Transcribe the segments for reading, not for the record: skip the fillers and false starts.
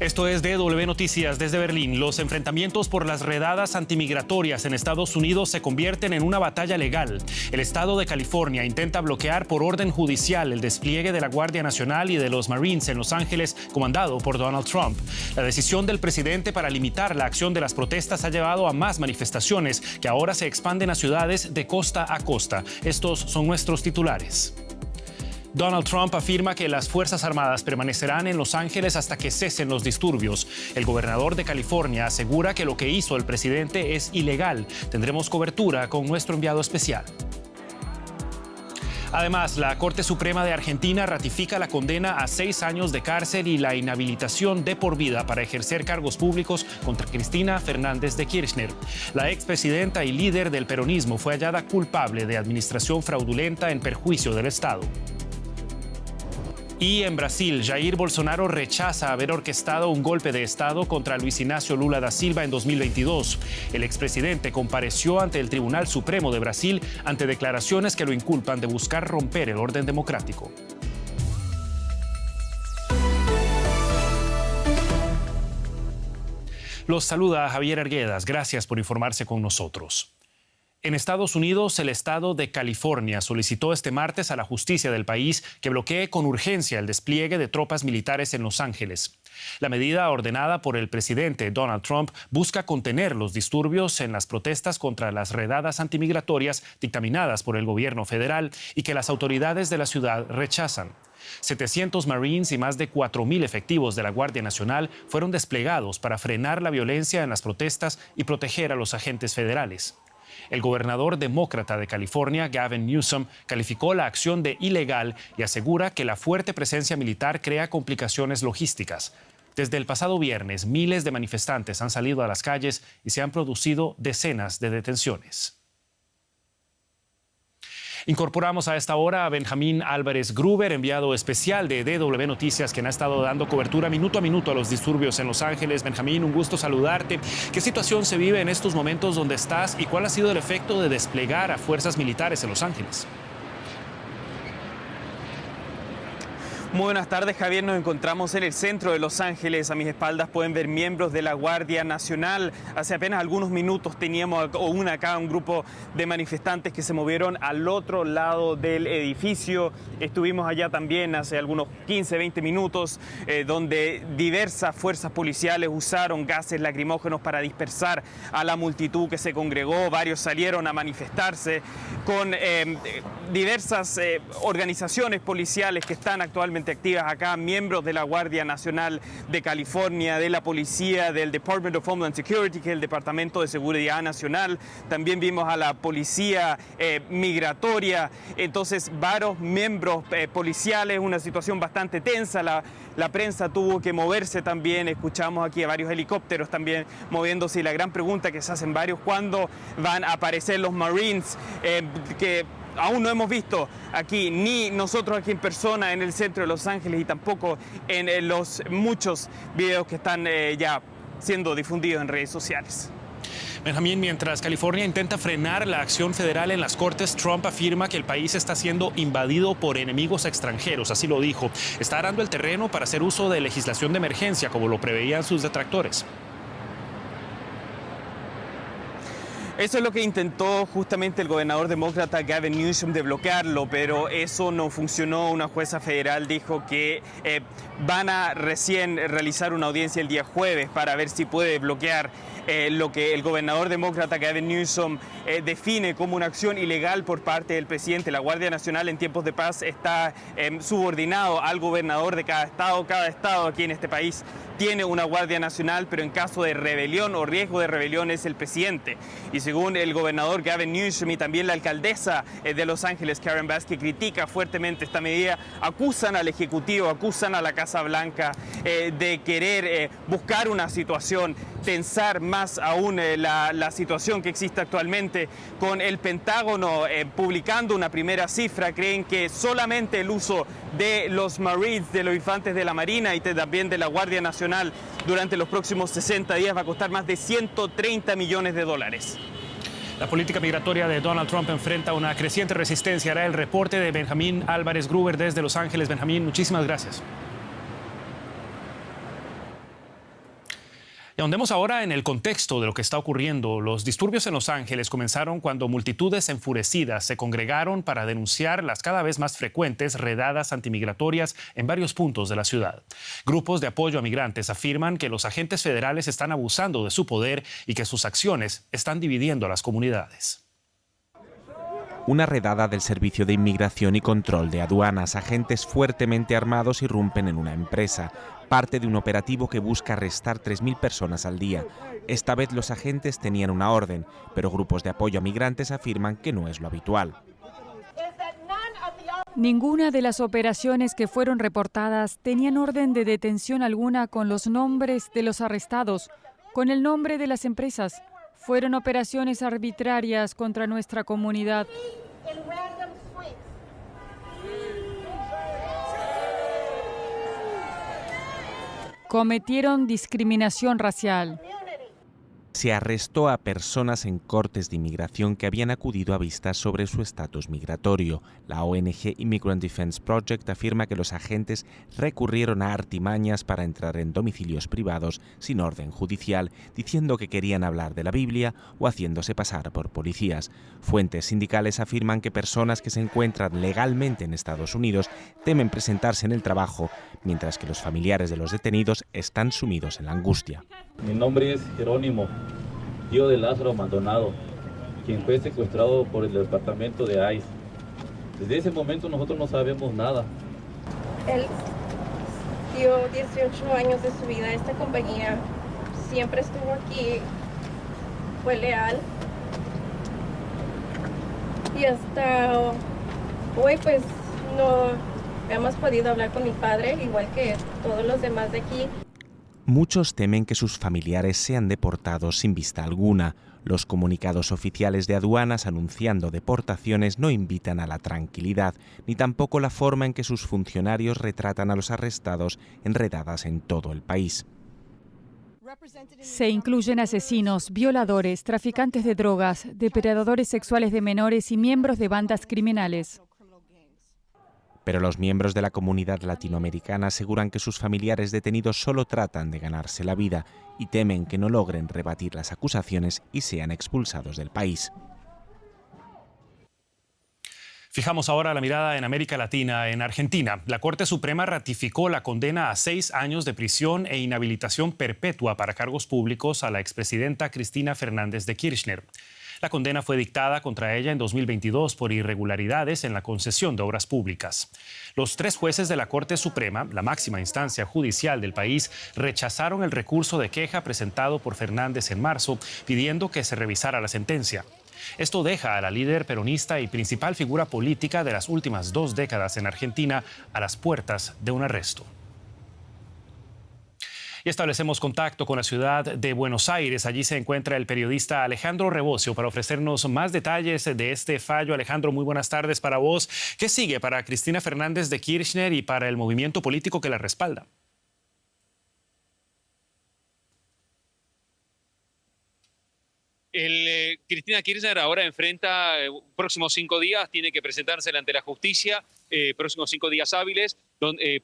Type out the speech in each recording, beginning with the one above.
Esto es DW Noticias desde Berlín. Los enfrentamientos por las redadas antimigratorias en Estados Unidos se convierten en una batalla legal. El estado de California intenta bloquear por orden judicial el despliegue de la Guardia Nacional y de los Marines en Los Ángeles, comandado por Donald Trump. La decisión del presidente para limitar la acción de las protestas ha llevado a más manifestaciones que ahora se expanden a ciudades de costa a costa. Estos son nuestros titulares. Donald Trump afirma que las Fuerzas Armadas permanecerán en Los Ángeles hasta que cesen los disturbios. El gobernador de California asegura que lo que hizo el presidente es ilegal. Tendremos cobertura con nuestro enviado especial. Además, la Corte Suprema de Argentina ratifica la condena a 6 años de cárcel y la inhabilitación de por vida para ejercer cargos públicos contra Cristina Fernández de Kirchner. La expresidenta y líder del peronismo fue hallada culpable de administración fraudulenta en perjuicio del Estado. Y en Brasil, Jair Bolsonaro rechaza haber orquestado un golpe de Estado contra Luis Inácio Lula da Silva en 2022. El expresidente compareció ante el Tribunal Supremo de Brasil ante declaraciones que lo inculpan de buscar romper el orden democrático. Los saluda Javier Arguedas. Gracias por informarse con nosotros. En Estados Unidos, el estado de California solicitó este martes a la justicia del país que bloquee con urgencia el despliegue de tropas militares en Los Ángeles. La medida ordenada por el presidente Donald Trump busca contener los disturbios en las protestas contra las redadas antimigratorias dictaminadas por el gobierno federal y que las autoridades de la ciudad rechazan. 700 Marines y más de 4.000 efectivos de la Guardia Nacional fueron desplegados para frenar la violencia en las protestas y proteger a los agentes federales. El gobernador demócrata de California, Gavin Newsom, calificó la acción de ilegal y asegura que la fuerte presencia militar crea complicaciones logísticas. Desde el pasado viernes, miles de manifestantes han salido a las calles y se han producido decenas de detenciones. Incorporamos a esta hora a Benjamín Álvarez Gruber, enviado especial de DW Noticias, quien ha estado dando cobertura minuto a los disturbios en Los Ángeles. Benjamín, un gusto saludarte. ¿Qué situación se vive en estos momentos donde estás y cuál ha sido el efecto de desplegar a fuerzas militares en Los Ángeles? Muy buenas tardes, Javier. Nos encontramos en el centro de Los Ángeles. A mis espaldas pueden ver miembros de la Guardia Nacional. Hace apenas algunos minutos teníamos un grupo de manifestantes que se movieron al otro lado del edificio. Estuvimos allá también hace algunos 15, 20 minutos, donde diversas fuerzas policiales usaron gases lacrimógenos para dispersar a la multitud que se congregó. Varios salieron a manifestarse con diversas organizaciones policiales que están actualmente activas acá, miembros de la Guardia Nacional de California, de la policía, del Department of Homeland Security, que es el Departamento de Seguridad Nacional. También vimos a la policía migratoria. Entonces, varios miembros policiales, una situación bastante tensa. La prensa tuvo que moverse también. Escuchamos aquí a varios helicópteros también moviéndose. Y la gran pregunta que se hacen varios, ¿cuándo van a aparecer los Marines? Que aún no hemos visto aquí, ni nosotros aquí en persona en el centro de Los Ángeles y tampoco en los muchos videos que están ya siendo difundidos en redes sociales. Benjamín, mientras California intenta frenar la acción federal en las cortes, Trump afirma que el país está siendo invadido por enemigos extranjeros, así lo dijo. Está arando el terreno para hacer uso de legislación de emergencia, como lo preveían sus detractores. Eso es lo que intentó justamente el gobernador demócrata Gavin Newsom de bloquearlo, pero eso no funcionó. Una jueza federal dijo que van a recién realizar una audiencia el día jueves para ver si puede bloquear lo que el gobernador demócrata Gavin Newsom define como una acción ilegal por parte del presidente. La Guardia Nacional en tiempos de paz está subordinado al gobernador de cada estado. Cada estado aquí en este país tiene una Guardia Nacional, pero en caso de rebelión o riesgo de rebelión es el presidente. Y según el gobernador Gavin Newsom y también la alcaldesa de Los Ángeles, Karen Bass, que critica fuertemente esta medida, acusan al Ejecutivo, acusan a la Casa Blanca de querer buscar una situación, tensar más aún la situación que existe actualmente, con el Pentágono publicando una primera cifra. Creen que solamente el uso de los Marines, de los infantes de la Marina y también de la Guardia Nacional durante los próximos 60 días va a costar más de 130 millones de dólares. La política migratoria de Donald Trump enfrenta una creciente resistencia. Hará el reporte de Benjamín Álvarez Gruber desde Los Ángeles. Benjamín, muchísimas gracias. Y ahondemos ahora en el contexto de lo que está ocurriendo. Los disturbios en Los Ángeles comenzaron cuando multitudes enfurecidas se congregaron para denunciar las cada vez más frecuentes redadas antimigratorias en varios puntos de la ciudad. Grupos de apoyo a migrantes afirman que los agentes federales están abusando de su poder y que sus acciones están dividiendo a las comunidades. Una redada del Servicio de Inmigración y Control de Aduanas. Agentes fuertemente armados irrumpen en una empresa, parte de un operativo que busca arrestar 3.000 personas al día. Esta vez los agentes tenían una orden, pero grupos de apoyo a migrantes afirman que no es lo habitual. Ninguna de las operaciones que fueron reportadas tenían orden de detención alguna con los nombres de los arrestados, con el nombre de las empresas. Fueron operaciones arbitrarias contra nuestra comunidad. Cometieron discriminación racial. Se arrestó a personas en cortes de inmigración que habían acudido a vistas sobre su estatus migratorio. La ONG Immigrant Defense Project afirma que los agentes recurrieron a artimañas para entrar en domicilios privados sin orden judicial, diciendo que querían hablar de la Biblia o haciéndose pasar por policías. Fuentes sindicales afirman que personas que se encuentran legalmente en Estados Unidos temen presentarse en el trabajo, mientras que los familiares de los detenidos están sumidos en la angustia. Mi nombre es Jerónimo, tío de Lázaro Maldonado, quien fue secuestrado por el departamento de ICE. Desde ese momento nosotros no sabemos nada. Él dio 18 años de su vida a esta compañía, siempre estuvo aquí, fue leal. Y hasta hoy pues no hemos podido hablar con mi padre, igual que todos los demás de aquí. Muchos temen que sus familiares sean deportados sin vista alguna. Los comunicados oficiales de aduanas anunciando deportaciones no invitan a la tranquilidad, ni tampoco la forma en que sus funcionarios retratan a los arrestados en redadas en todo el país. Se incluyen asesinos, violadores, traficantes de drogas, depredadores sexuales de menores y miembros de bandas criminales. Pero los miembros de la comunidad latinoamericana aseguran que sus familiares detenidos solo tratan de ganarse la vida y temen que no logren rebatir las acusaciones y sean expulsados del país. Fijamos ahora la mirada en América Latina. En Argentina, la Corte Suprema ratificó la condena a 6 años de prisión e inhabilitación perpetua para cargos públicos a la expresidenta Cristina Fernández de Kirchner. La condena fue dictada contra ella en 2022 por irregularidades en la concesión de obras públicas. Los 3 jueces de la Corte Suprema, la máxima instancia judicial del país, rechazaron el recurso de queja presentado por Fernández en marzo, pidiendo que se revisara la sentencia. Esto deja a la líder peronista y principal figura política de las últimas 2 décadas en Argentina a las puertas de un arresto. Y establecemos contacto con la ciudad de Buenos Aires. Allí se encuentra el periodista Alejandro Rebocio para ofrecernos más detalles de este fallo. Alejandro, muy buenas tardes para vos. ¿Qué sigue para Cristina Fernández de Kirchner y para el movimiento político que la respalda? Cristina Kirchner ahora enfrenta próximos 5 días, tiene que presentarse ante la justicia, próximos 5 días hábiles,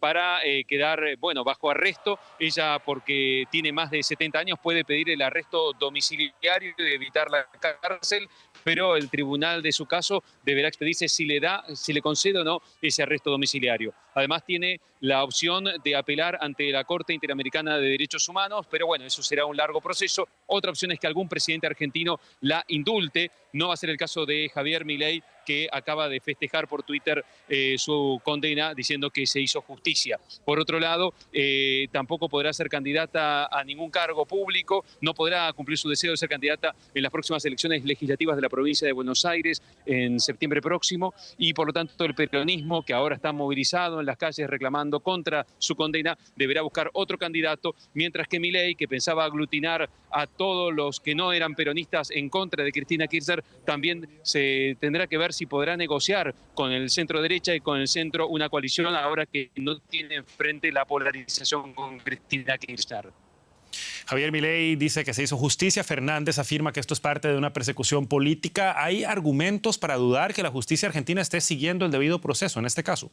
para quedar bajo arresto. Ella, porque tiene más de 70 años, puede pedir el arresto domiciliario y evitar la cárcel, pero el tribunal de su caso deberá expedirse si le concede o no ese arresto domiciliario. Además tiene la opción de apelar ante la Corte Interamericana de Derechos Humanos, pero bueno, eso será un largo proceso. Otra opción es que algún presidente argentino la indulte. No va a ser el caso de Javier Milei, que acaba de festejar por Twitter su condena diciendo que se hizo justicia. Por otro lado, tampoco podrá ser candidata a ningún cargo público, no podrá cumplir su deseo de ser candidata en las próximas elecciones legislativas de la provincia de Buenos Aires en septiembre próximo, y por lo tanto el peronismo, que ahora está movilizado en las calles reclamando contra su condena, deberá buscar otro candidato, mientras que Milei, que pensaba aglutinar a todos los que no eran peronistas en contra de Cristina Kirchner, también se tendrá que ver si podrá negociar con el centro derecha y con el centro una coalición, ahora que no tiene enfrente la polarización con Cristina Kirchner. Javier Milei dice que se hizo justicia. Fernández afirma que esto es parte de una persecución política. ¿Hay argumentos para dudar que la justicia argentina esté siguiendo el debido proceso en este caso?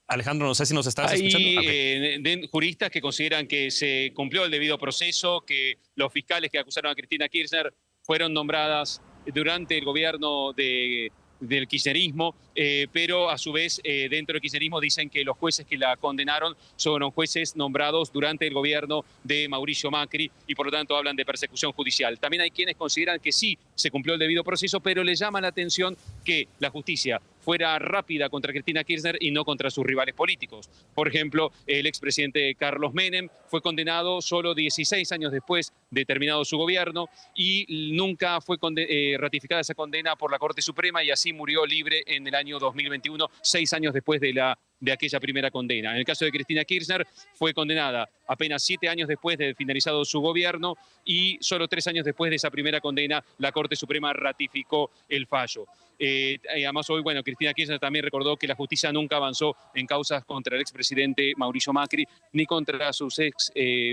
Alejandro, no sé si nos estás escuchando. Hay juristas que consideran que se cumplió el debido proceso, que los fiscales que acusaron a Cristina Kirchner fueron nombradas durante el gobierno del kirchnerismo, pero a su vez dentro del kirchnerismo dicen que los jueces que la condenaron son jueces nombrados durante el gobierno de Mauricio Macri y por lo tanto hablan de persecución judicial. También hay quienes consideran que sí se cumplió el debido proceso, pero le llama la atención que la justicia fuera rápida contra Cristina Kirchner y no contra sus rivales políticos. Por ejemplo, el expresidente Carlos Menem fue condenado solo 16 años después de terminado su gobierno y nunca fue ratificada esa condena por la Corte Suprema y así murió libre en el año 2021, 6 años después de aquella primera condena. En el caso de Cristina Kirchner, fue condenada apenas 7 años después de finalizado su gobierno y solo 3 años después de esa primera condena, la Corte Suprema ratificó el fallo. Además, hoy, Cristina Kirchner también recordó que la justicia nunca avanzó en causas contra el expresidente Mauricio Macri ni contra sus ex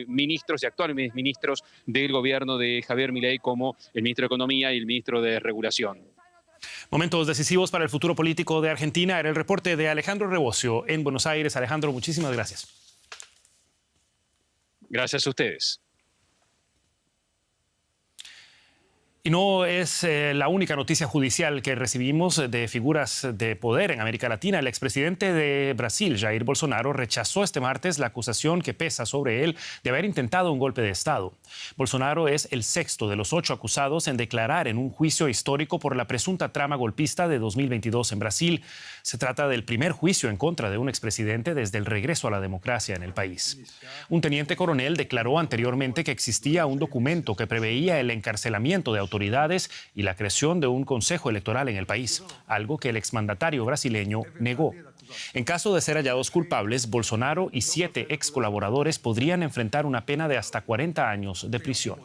ministros y actuales ministros del gobierno de Javier Milei, como el ministro de Economía y el ministro de Regulación. Momentos decisivos para el futuro político de Argentina. Era el reporte de Alejandro Rebocio en Buenos Aires. Alejandro, muchísimas gracias. Gracias a ustedes. Y no es la única noticia judicial que recibimos de figuras de poder en América Latina. El expresidente de Brasil, Jair Bolsonaro, rechazó este martes la acusación que pesa sobre él de haber intentado un golpe de Estado. Bolsonaro es el 6º de los 8 acusados en declarar en un juicio histórico por la presunta trama golpista de 2022 en Brasil. Se trata del primer juicio en contra de un expresidente desde el regreso a la democracia en el país. Un teniente coronel declaró anteriormente que existía un documento que preveía el encarcelamiento de autoridades y la creación de un consejo electoral en el país, algo que el exmandatario brasileño negó. En caso de ser hallados culpables, Bolsonaro y 7 ex colaboradores podrían enfrentar una pena de hasta 40 años de prisión.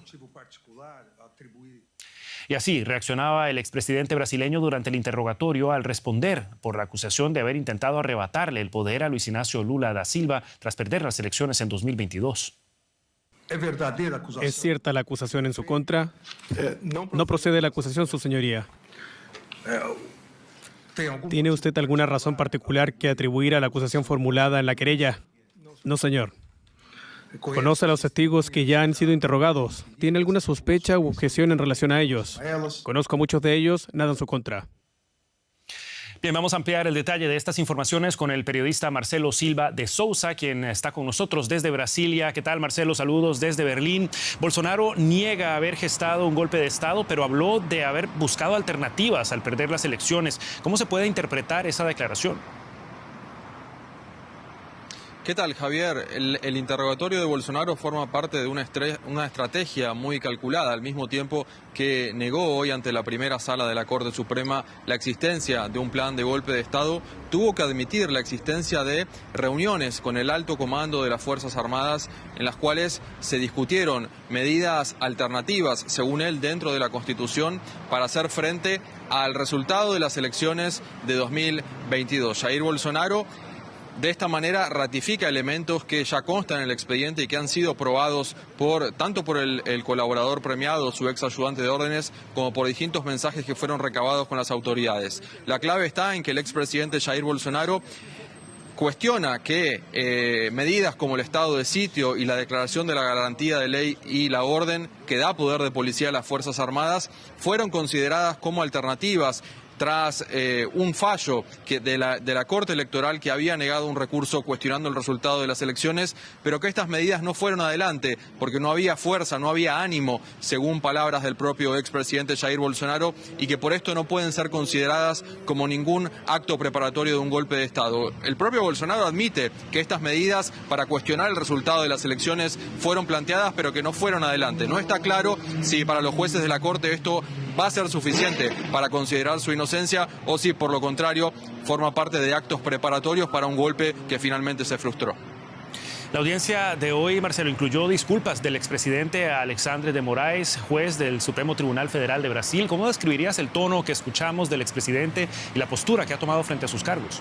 Y así reaccionaba el expresidente brasileño durante el interrogatorio al responder por la acusación de haber intentado arrebatarle el poder a Luis Ignacio Lula da Silva tras perder las elecciones en 2022. ¿Es cierta la acusación en su contra? No procede la acusación, su señoría. ¿Tiene usted alguna razón particular que atribuir a la acusación formulada en la querella? No, señor. ¿Conoce a los testigos que ya han sido interrogados? ¿Tiene alguna sospecha u objeción en relación a ellos? Conozco a muchos de ellos, nada en su contra. Bien, vamos a ampliar el detalle de estas informaciones con el periodista Marcelo Silva de Sousa, quien está con nosotros desde Brasilia. ¿Qué tal, Marcelo? Saludos desde Berlín. Bolsonaro niega haber gestado un golpe de Estado, pero habló de haber buscado alternativas al perder las elecciones. ¿Cómo se puede interpretar esa declaración? ¿Qué tal, Javier? El interrogatorio de Bolsonaro forma parte de una estrategia muy calculada, al mismo tiempo que negó hoy ante la primera sala de la Corte Suprema la existencia de un plan de golpe de Estado. Tuvo que admitir la existencia de reuniones con el alto comando de las Fuerzas Armadas en las cuales se discutieron medidas alternativas, según él, dentro de la Constitución para hacer frente al resultado de las elecciones de 2022. Jair Bolsonaro de esta manera ratifica elementos que ya constan en el expediente y que han sido probados tanto por el colaborador premiado, su ex ayudante de órdenes, como por distintos mensajes que fueron recabados con las autoridades. La clave está en que el expresidente Jair Bolsonaro cuestiona que medidas como el estado de sitio y la declaración de la garantía de ley y la orden que da poder de policía a las Fuerzas Armadas fueron consideradas como alternativas tras un fallo de la Corte Electoral que había negado un recurso cuestionando el resultado de las elecciones, pero que estas medidas no fueron adelante porque no había fuerza, no había ánimo, según palabras del propio expresidente Jair Bolsonaro, y que por esto no pueden ser consideradas como ningún acto preparatorio de un golpe de Estado. El propio Bolsonaro admite que estas medidas para cuestionar el resultado de las elecciones fueron planteadas, pero que no fueron adelante. No está claro si para los jueces de la Corte esto va a ser suficiente para considerar su inocencia o si, por lo contrario, forma parte de actos preparatorios para un golpe que finalmente se frustró. La audiencia de hoy, Marcelo, incluyó disculpas del expresidente Alexandre de Moraes, juez del Supremo Tribunal Federal de Brasil. ¿Cómo describirías el tono que escuchamos del expresidente y la postura que ha tomado frente a sus cargos?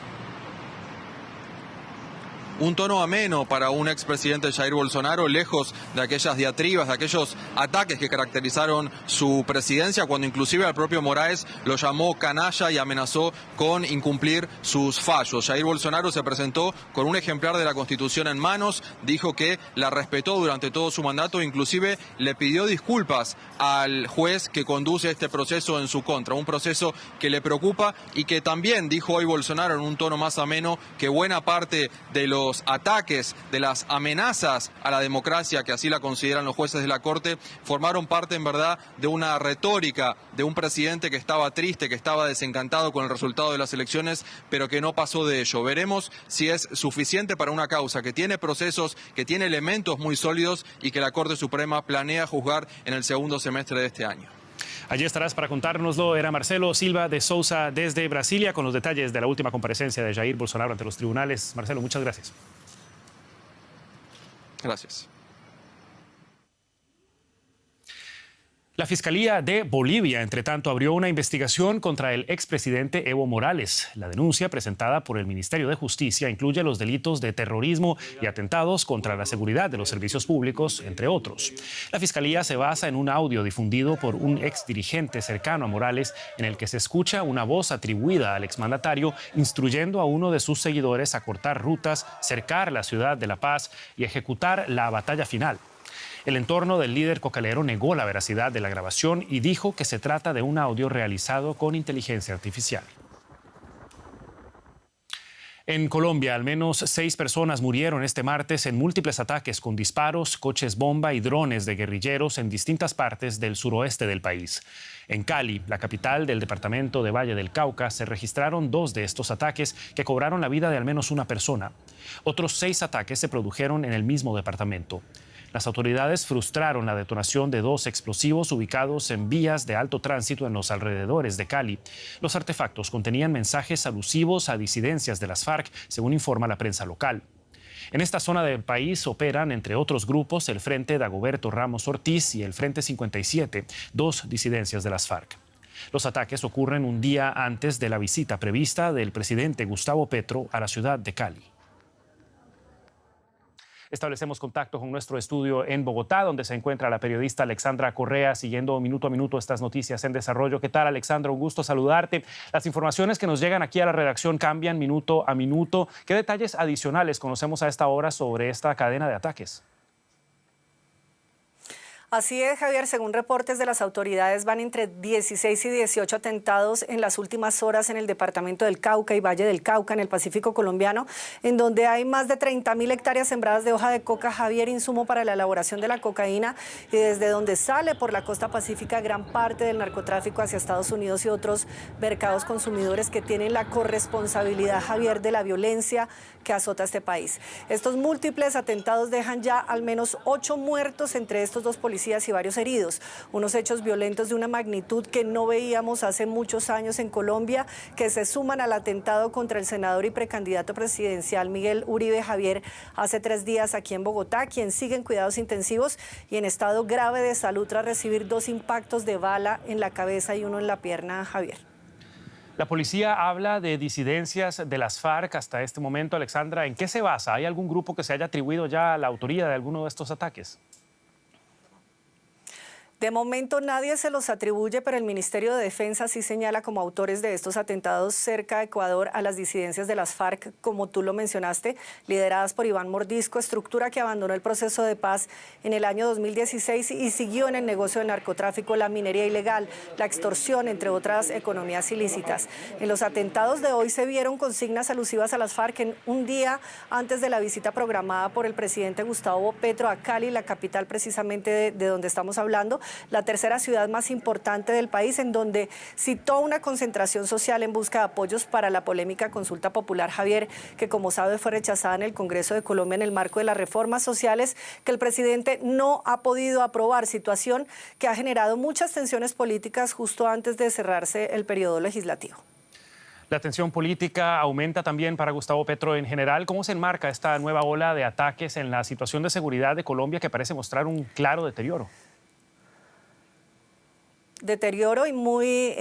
un tono ameno para un expresidente Jair Bolsonaro, lejos de aquellas diatribas, de aquellos ataques que caracterizaron su presidencia, cuando inclusive al propio Moraes lo llamó canalla y amenazó con incumplir sus fallos. Jair Bolsonaro se presentó con un ejemplar de la Constitución en manos, dijo que la respetó durante todo su mandato, inclusive le pidió disculpas al juez que conduce este proceso en su contra, un proceso que le preocupa y que también dijo hoy Bolsonaro en un tono más ameno que buena parte de los ataques, de las amenazas a la democracia, que así la consideran los jueces de la Corte, formaron parte en verdad de una retórica de un presidente que estaba triste, que estaba desencantado con el resultado de las elecciones, pero que no pasó de ello. Veremos si es suficiente para una causa que tiene procesos, que tiene elementos muy sólidos y que la Corte Suprema planea juzgar en el segundo semestre de este año. Allí estarás para contárnoslo. Era Marcelo Silva de Sousa desde Brasilia con los detalles de la última comparecencia de Jair Bolsonaro ante los tribunales. Marcelo, muchas gracias. Gracias. La Fiscalía de Bolivia, entre tanto, abrió una investigación contra el expresidente Evo Morales. La denuncia presentada por el Ministerio de Justicia incluye los delitos de terrorismo y atentados contra la seguridad de los servicios públicos, entre otros. La Fiscalía se basa en un audio difundido por un exdirigente cercano a Morales en el que se escucha una voz atribuida al exmandatario instruyendo a uno de sus seguidores a cortar rutas, cercar la ciudad de La Paz y ejecutar la batalla final. El entorno del líder cocalero negó la veracidad de la grabación y dijo que se trata de un audio realizado con inteligencia artificial. En Colombia, al menos 6 personas murieron este martes en múltiples ataques con disparos, coches bomba y drones de guerrilleros en distintas partes del suroeste del país. En Cali, la capital del departamento de Valle del Cauca, se registraron 2 de estos ataques que cobraron la vida de al menos una persona. Otros 6 ataques se produjeron en el mismo departamento. Las autoridades frustraron la detonación de 2 explosivos ubicados en vías de alto tránsito en los alrededores de Cali. Los artefactos contenían mensajes alusivos a disidencias de las FARC, según informa la prensa local. En esta zona del país operan, entre otros grupos, el Frente Dagoberto Ramos Ortiz y el Frente 57, 2 disidencias de las FARC. Los ataques ocurren un día antes de la visita prevista del presidente Gustavo Petro a la ciudad de Cali. Establecemos contacto con nuestro estudio en Bogotá, donde se encuentra la periodista Alexandra Correa, siguiendo minuto a minuto estas noticias en desarrollo. ¿Qué tal, Alexandra? Un gusto saludarte. Las informaciones que nos llegan aquí a la redacción cambian minuto a minuto. ¿Qué detalles adicionales conocemos a esta hora sobre esta cadena de ataques? Así es, Javier, según reportes de las autoridades, van entre 16 y 18 atentados en las últimas horas en el departamento del Cauca y Valle del Cauca, en el Pacífico colombiano, en donde hay más de 30.000 hectáreas sembradas de hoja de coca, Javier, insumo para la elaboración de la cocaína, y desde donde sale por la costa pacífica gran parte del narcotráfico hacia Estados Unidos y otros mercados consumidores que tienen la corresponsabilidad, Javier, de la violencia que azota este país. Estos múltiples atentados dejan ya al menos 8 muertos, entre estos 2 policías y varios heridos. Unos hechos violentos de una magnitud que no veíamos hace muchos años en Colombia, que se suman al atentado contra el senador y precandidato presidencial Miguel Uribe, Javier, hace 3 días aquí en Bogotá, quien sigue en cuidados intensivos y en estado grave de salud tras recibir 2 impactos de bala en la cabeza y uno en la pierna, Javier. La policía habla de disidencias de las FARC hasta este momento. Alexandra, ¿en qué se basa? ¿Hay algún grupo que se haya atribuido ya la autoría de alguno de estos ataques? De momento nadie se los atribuye, pero el Ministerio de Defensa sí señala como autores de estos atentados cerca de Ecuador a las disidencias de las FARC, como tú lo mencionaste, lideradas por Iván Mordisco, estructura que abandonó el proceso de paz en el año 2016 y siguió en el negocio del narcotráfico, la minería ilegal, la extorsión, entre otras economías ilícitas. En los atentados de hoy se vieron consignas alusivas a las FARC en un día antes de la visita programada por el presidente Gustavo Petro a Cali, la capital precisamente de donde estamos hablando, la tercera ciudad más importante del país, en donde citó una concentración social en busca de apoyos para la polémica consulta popular, Javier, que como sabe fue rechazada en el Congreso de Colombia en el marco de las reformas sociales que el presidente no ha podido aprobar, situación que ha generado muchas tensiones políticas justo antes de cerrarse el periodo legislativo. La tensión política aumenta también para Gustavo Petro en general. ¿Cómo se enmarca esta nueva ola de ataques en la situación de seguridad de Colombia que parece mostrar un claro deterioro? deterioro y muy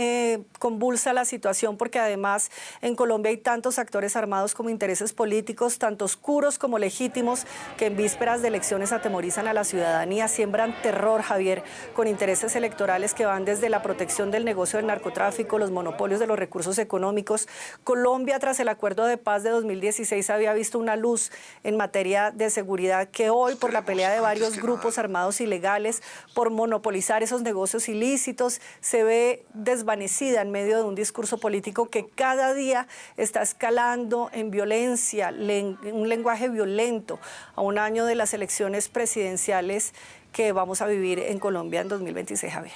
convulsa la situación, porque además en Colombia hay tantos actores armados como intereses políticos, tanto oscuros como legítimos, que en vísperas de elecciones atemorizan a la ciudadanía, siembran terror, Javier, con intereses electorales que van desde la protección del negocio del narcotráfico, los monopolios de los recursos económicos. Colombia, tras el acuerdo de paz de 2016, había visto una luz en materia de seguridad que hoy, por la pelea de varios grupos armados ilegales, por monopolizar esos negocios ilícitos, se ve desvanecida en medio de un discurso político que cada día está escalando en violencia, un lenguaje violento, a un año de las elecciones presidenciales que vamos a vivir en Colombia en 2026, Javier.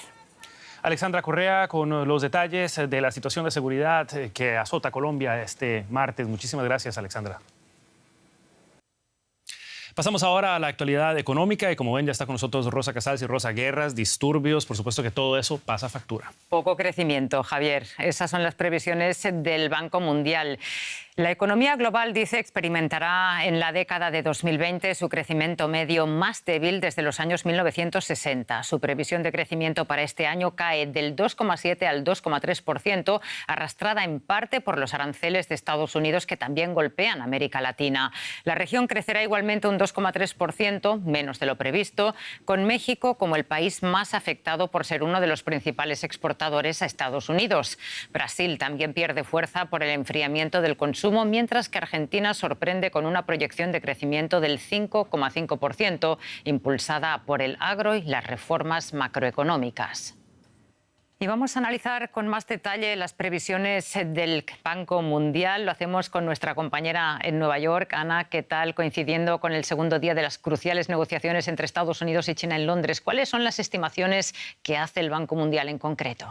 Alexandra Correa con los detalles de la situación de seguridad que azota Colombia este martes. Muchísimas gracias, Alexandra. Pasamos ahora a la actualidad económica y como ven ya está con nosotros Rosa Casals y Rosa Guerras. Disturbios, por supuesto que todo eso pasa factura. Poco crecimiento, Javier. Esas son las previsiones del Banco Mundial. La economía global, dice, experimentará en la década de 2020 su crecimiento medio más débil desde los años 1960. Su previsión de crecimiento para este año cae del 2,7 al 2,3%, arrastrada en parte por los aranceles de Estados Unidos que también golpean a América Latina. La región crecerá igualmente un 2,3%, menos de lo previsto, con México como el país más afectado por ser uno de los principales exportadores a Estados Unidos. Brasil también pierde fuerza por el enfriamiento del consumo, mientras que Argentina sorprende con una proyección de crecimiento del 5,5%, impulsada por el agro y las reformas macroeconómicas. Y vamos a analizar con más detalle las previsiones del Banco Mundial. Lo hacemos con nuestra compañera en Nueva York, Ana. ¿Qué tal? Coincidiendo con el segundo día de las cruciales negociaciones entre Estados Unidos y China en Londres, ¿cuáles son las estimaciones que hace el Banco Mundial en concreto?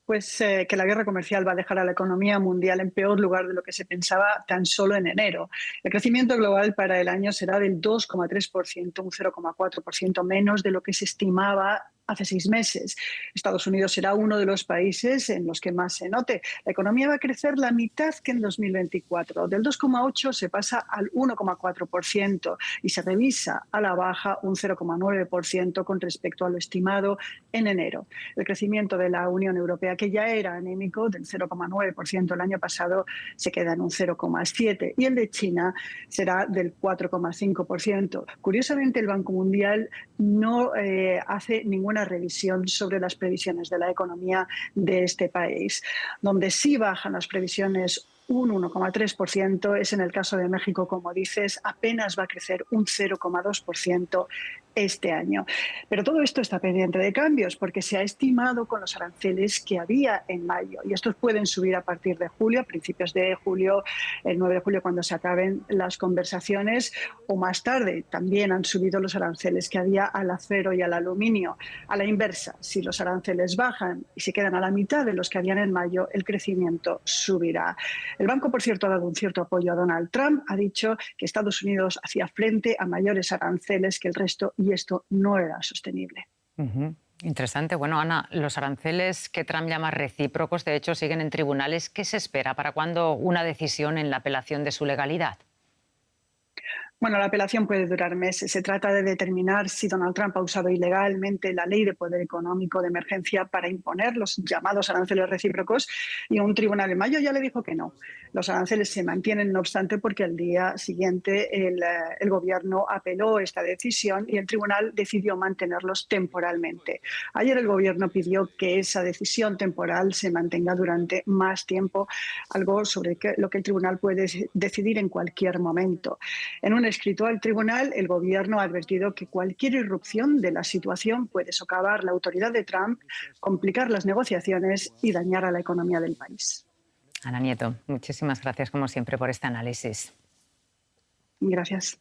Pues que la guerra comercial va a dejar a la economía mundial en peor lugar de lo que se pensaba tan solo en enero. El crecimiento global para el año será del 2,3%, un 0,4% menos de lo que se estimaba hace 6 meses. Estados Unidos será uno de los países en los que más se note. La economía va a crecer la mitad que en 2024. Del 2,8% se pasa al 1,4% y se revisa a la baja un 0,9% con respecto a lo estimado en enero. El crecimiento de la Unión Europea, que ya era anémico, del 0,9% el año pasado, se queda en un 0,7%, y el de China será del 4,5%. Curiosamente, el Banco Mundial no hace ninguna revisión sobre las previsiones de la economía de este país. Donde sí bajan las previsiones un 1,3% es en el caso de México, como dices, apenas va a crecer un 0,2% este año. Pero todo esto está pendiente de cambios porque se ha estimado con los aranceles que había en mayo y estos pueden subir a partir de julio, a principios de julio, el 9 de julio cuando se acaben las conversaciones, o más tarde. También han subido los aranceles que había al acero y al aluminio. A la inversa, si los aranceles bajan y se quedan a la mitad de los que habían en mayo, el crecimiento subirá. El banco, por cierto, ha dado un cierto apoyo a Donald Trump. Ha dicho que Estados Unidos hacía frente a mayores aranceles que el resto y esto no era sostenible. Interesante. Bueno, Ana, los aranceles que Trump llama recíprocos, de hecho, siguen en tribunales. ¿Qué se espera? ¿Para cuándo una decisión en la apelación de su legalidad? Bueno, la apelación puede durar meses. Se trata de determinar si Donald Trump ha usado ilegalmente la Ley de Poder Económico de Emergencia para imponer los llamados aranceles recíprocos, y un tribunal en mayo ya le dijo que no. Los aranceles se mantienen, no obstante, porque al día siguiente el gobierno apeló esta decisión y el tribunal decidió mantenerlos temporalmente. Ayer el gobierno pidió que esa decisión temporal se mantenga durante más tiempo, algo sobre lo que el tribunal puede decidir en cualquier momento. En un escrito al tribunal, el gobierno ha advertido que cualquier irrupción de la situación puede socavar la autoridad de Trump, complicar las negociaciones y dañar a la economía del país. Ana Nieto, muchísimas gracias como siempre por este análisis. Gracias.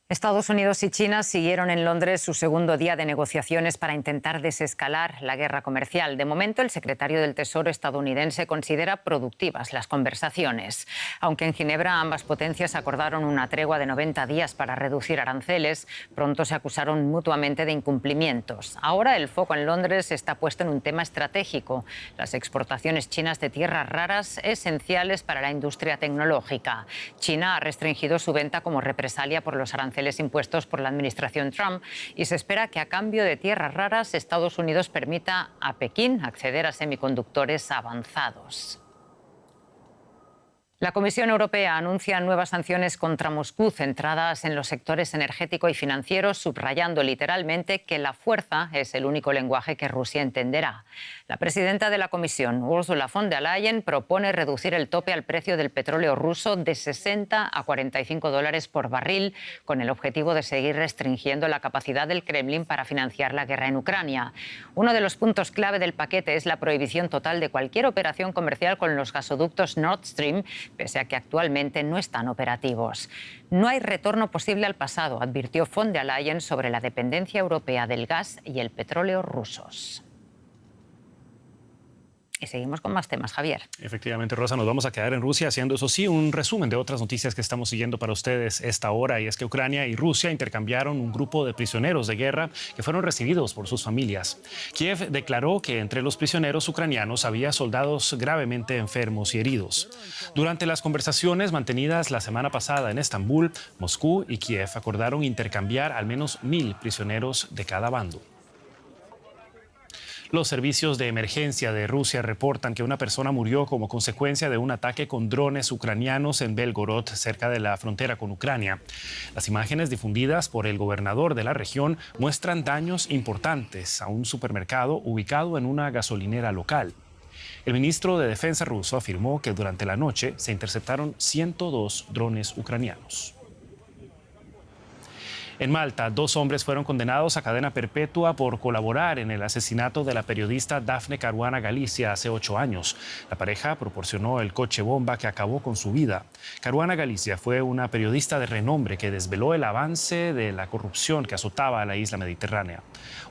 Estados Unidos y China siguieron en Londres su segundo día de negociaciones para intentar desescalar la guerra comercial. De momento, el secretario del Tesoro estadounidense considera productivas las conversaciones. Aunque en Ginebra ambas potencias acordaron una tregua de 90 días para reducir aranceles, pronto se acusaron mutuamente de incumplimientos. Ahora el foco en Londres está puesto en un tema estratégico: las exportaciones chinas de tierras raras esenciales para la industria tecnológica. China ha restringido su venta como represalia por los aranceles aranceles impuestos por la administración Trump y se espera que a cambio de tierras raras Estados Unidos permita a Pekín acceder a semiconductores avanzados. La Comisión Europea anuncia nuevas sanciones contra Moscú centradas en los sectores energético y financiero, subrayando literalmente que la fuerza es el único lenguaje que Rusia entenderá. La presidenta de la Comisión, Ursula von der Leyen, propone reducir el tope al precio del petróleo ruso de 60 a 45 dólares por barril, con el objetivo de seguir restringiendo la capacidad del Kremlin para financiar la guerra en Ucrania. Uno de los puntos clave del paquete es la prohibición total de cualquier operación comercial con los gasoductos Nord Stream, pese a que actualmente no están operativos. No hay retorno posible al pasado, advirtió von der Leyen sobre la dependencia europea del gas y el petróleo rusos. Y seguimos con más temas, Javier. Efectivamente, Rosa, nos vamos a quedar en Rusia haciendo, eso sí, un resumen de otras noticias que estamos siguiendo para ustedes esta hora, y es que Ucrania y Rusia intercambiaron un grupo de prisioneros de guerra que fueron recibidos por sus familias. Kiev declaró que entre los prisioneros ucranianos había soldados gravemente enfermos y heridos. Durante las conversaciones mantenidas la semana pasada en Estambul, Moscú y Kiev acordaron intercambiar al menos 1.000 prisioneros de cada bando. Los servicios de emergencia de Rusia reportan que una persona murió como consecuencia de un ataque con drones ucranianos en Belgorod, cerca de la frontera con Ucrania. Las imágenes difundidas por el gobernador de la región muestran daños importantes a un supermercado ubicado en una gasolinera local. El ministro de Defensa ruso afirmó que durante la noche se interceptaron 102 drones ucranianos. En Malta, 2 hombres fueron condenados a cadena perpetua por colaborar en el asesinato de la periodista Daphne Caruana Galizia hace 8 años. La pareja proporcionó el coche bomba que acabó con su vida. Caruana Galizia fue una periodista de renombre que desveló el avance de la corrupción que azotaba a la isla mediterránea.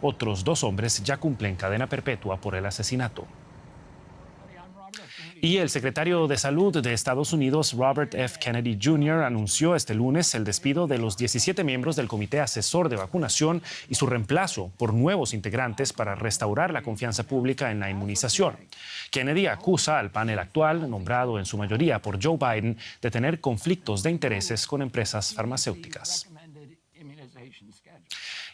Otros 2 hombres ya cumplen cadena perpetua por el asesinato. Y el secretario de Salud de Estados Unidos, Robert F. Kennedy Jr., anunció este lunes el despido de los 17 miembros del Comité Asesor de Vacunación y su reemplazo por nuevos integrantes para restaurar la confianza pública en la inmunización. Kennedy acusa al panel actual, nombrado en su mayoría por Joe Biden, de tener conflictos de intereses con empresas farmacéuticas.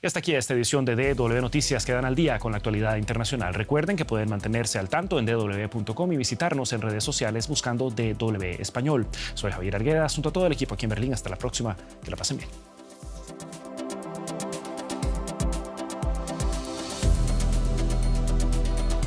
Y hasta aquí esta edición de DW Noticias. Quedan al día con la actualidad internacional. Recuerden que pueden mantenerse al tanto en dw.com y visitarnos en redes sociales buscando DW Español. Soy Javier Arguedas, junto a todo el equipo aquí en Berlín. Hasta la próxima. Que la pasen bien.